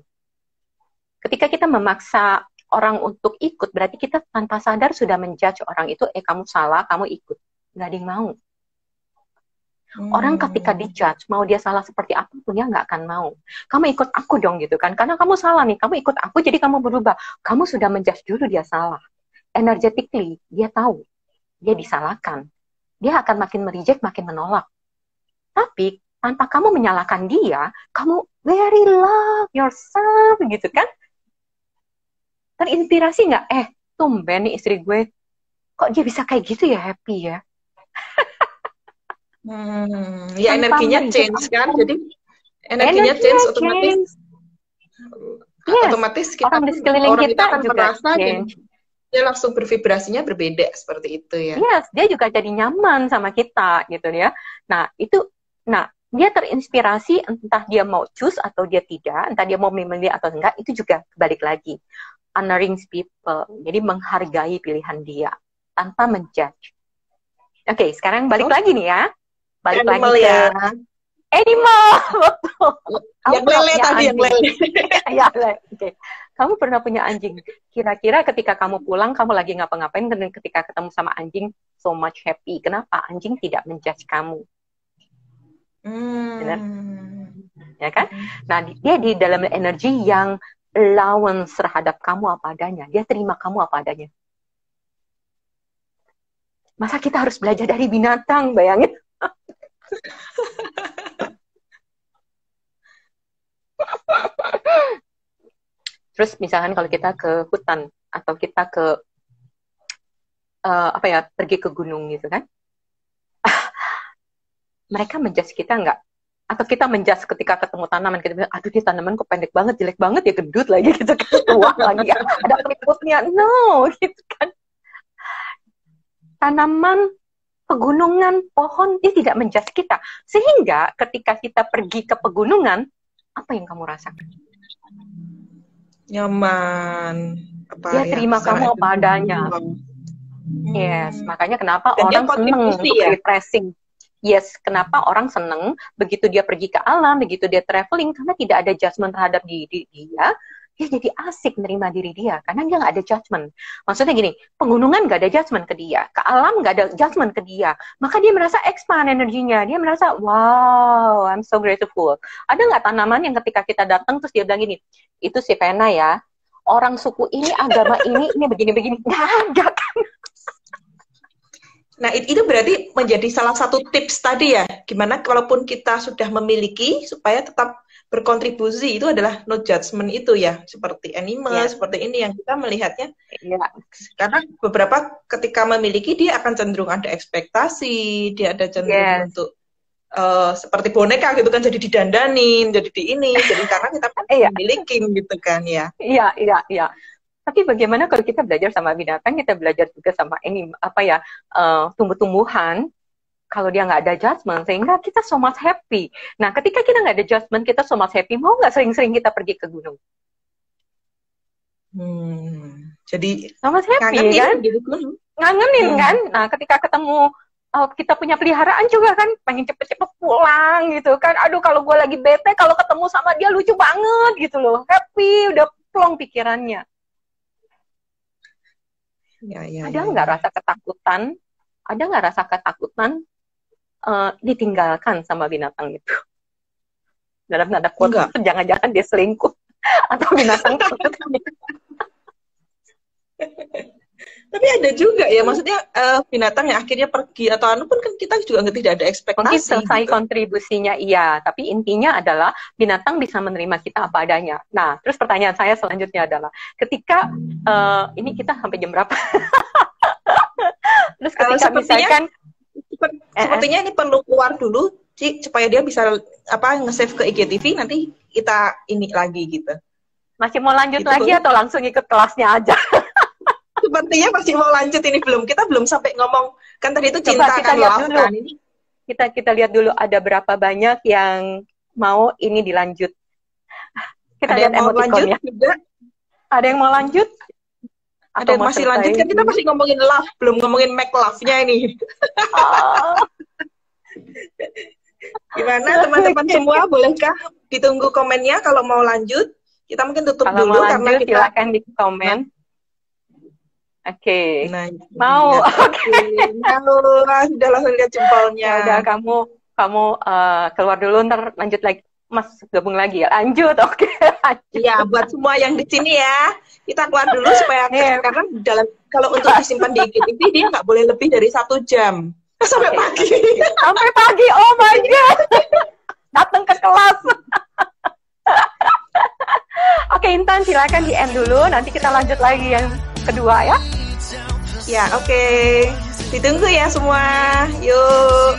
Ketika kita memaksa orang untuk ikut, berarti kita tanpa sadar sudah menjudge orang itu, kamu salah, kamu ikut. Nggak ada yang mau. Orang ketika dijudge, mau dia salah seperti apapun, dia nggak akan mau. Kamu ikut aku dong gitu kan, karena kamu salah nih, kamu ikut aku jadi kamu berubah. Kamu sudah menjudge dulu dia salah. Energetically, dia tahu, dia disalahkan. Dia akan makin mereject, makin menolak. Tapi, tanpa kamu menyalahkan dia, kamu very love yourself gitu kan. Terinspirasi nggak? Tumben nih istri gue, kok dia bisa kayak gitu ya, happy ya. Ya energinya change kan, jadi energinya change otomatis. Yes. Otomatis kita orang di sekeliling kita akan juga merasa dia langsung bervibrasinya berbeda seperti itu ya. Yes, dia juga jadi nyaman sama kita gitu ya. Nah dia terinspirasi entah dia mau choose atau dia tidak, entah dia mau memilih atau enggak, itu juga balik lagi honoring people. Jadi menghargai pilihan dia tanpa menjudge. Oke, sekarang balik lagi nih ya. Balik animal lagi ya. Animal. Yang lele tadi, yang lele. Ya, oke. Kamu pernah punya anjing. Kira-kira ketika kamu pulang, kamu lagi ngapa-ngapain, dan ketika ketemu sama anjing, so much happy. Kenapa? Anjing tidak menjudge kamu. Benar? Ya kan? Nah, dia di dalam energi yang allowance terhadap kamu apa adanya. Dia terima kamu apa adanya. Masa kita harus belajar dari binatang, bayangin? Terus misalkan kalau kita ke hutan atau kita ke pergi ke gunung gitu kan, mereka menjudge kita nggak? Atau kita menjudge ketika ketemu tanaman, kita bilang, aduh dia tanaman kok pendek banget, jelek banget ya, gendut lagi gitu kan, tua lagi ya, ada keriputnya, no gitu kan. Tanaman, pegunungan, pohon, dia tidak menjudge kita. Sehingga ketika kita pergi ke pegunungan, apa yang kamu rasakan? Nyaman. Dia terima kamu apa adanya. Yes, makanya kenapa dan orang seneng untuk refreshing. Yes, kenapa orang seneng begitu dia pergi ke alam, begitu dia traveling, karena tidak ada judgment terhadap diri dia. Dia jadi asik menerima diri dia, karena dia nggak ada judgment. Maksudnya gini, pegunungan nggak ada judgment ke dia, ke alam nggak ada judgment ke dia, maka dia merasa expand energinya, dia merasa, wow, I'm so grateful. Ada nggak tanaman yang ketika kita datang, terus dia bilang gini, itu si Vena ya, orang suku ini, agama ini begini-begini, nggak ada kan? Nah, itu berarti menjadi salah satu tips tadi ya, gimana walaupun kita sudah memiliki, supaya tetap berkontribusi, itu adalah no judgment itu ya, seperti animal, seperti ini yang kita melihatnya. Karena beberapa ketika memiliki, dia akan cenderung ada ekspektasi, dia ada cenderung untuk seperti boneka gitu kan, jadi didandanin, jadi di ini, jadi karena kita memiliki gitu kan ya. Iya. Tapi bagaimana kalau kita belajar sama binatang, kita belajar juga sama ini tumbuh-tumbuhan, kalau dia nggak ada judgment, sehingga kita so much happy. Nah, ketika kita nggak ada judgment, kita so much happy, mau nggak sering-sering kita pergi ke gunung? Jadi so much happy kan? Ngangenin kan? Nah, ketika ketemu kita punya peliharaan juga kan, pengen cepet-cepet pulang gitu kan. Aduh, kalau gue lagi bete, kalau ketemu sama dia lucu banget gitu loh. Happy, udah plong pikirannya. Ada nggak rasa ketakutan? Ada nggak rasa ketakutan ditinggalkan sama binatang itu? Dalam tanda kutip, jangan-jangan dia selingkuh atau binatang Tapi ada juga ya, maksudnya binatang yang akhirnya pergi atau anu pun kan kita juga tidak ada ekspektasi. Mungkin selesai gitu. Kontribusinya iya, tapi intinya adalah binatang bisa menerima kita apa adanya. Nah, terus pertanyaan saya selanjutnya adalah, ketika ini kita sampai jam berapa? Terus ketika misalkan sepertinya ini perlu keluar dulu, Ci, supaya dia bisa nge-save ke IGTV, nanti kita ini lagi gitu. Masih mau lanjut gitu lagi atau langsung ikut kelasnya aja? Sepertinya masih mau lanjut, ini kita belum sampai ngomong, kan tadi itu cinta kan, love kan. Kita lihat dulu ada berapa banyak yang mau ini dilanjut. Kita lihat emoticonnya. Ada yang mau lanjut? Ada yang masih lanjut kan, kita masih ngomongin love, belum ngomongin make love-nya ini. Gimana teman-teman semua, bolehkah ditunggu komennya kalau mau lanjut? Kita mungkin tutup kalau dulu lanjut, karena kita silakan di komen. Oke. Nah, mau. Oke. Sudah langsung lihat jempolnya. Ya udah, kamu kamu keluar dulu, ntar lanjut lagi. Mas gabung lagi ya? Lanjut, oke. Iya, buat semua yang di sini ya, kita keluar dulu supaya karena kalau untuk disimpan di IGTV dia nggak boleh lebih dari 1 jam sampai pagi. Sampai pagi, oh my god, datang ke kelas. Oke, Intan silakan di end dulu, nanti kita lanjut lagi yang kedua ya. Ya, oke. Ditunggu ya semua. Yuk.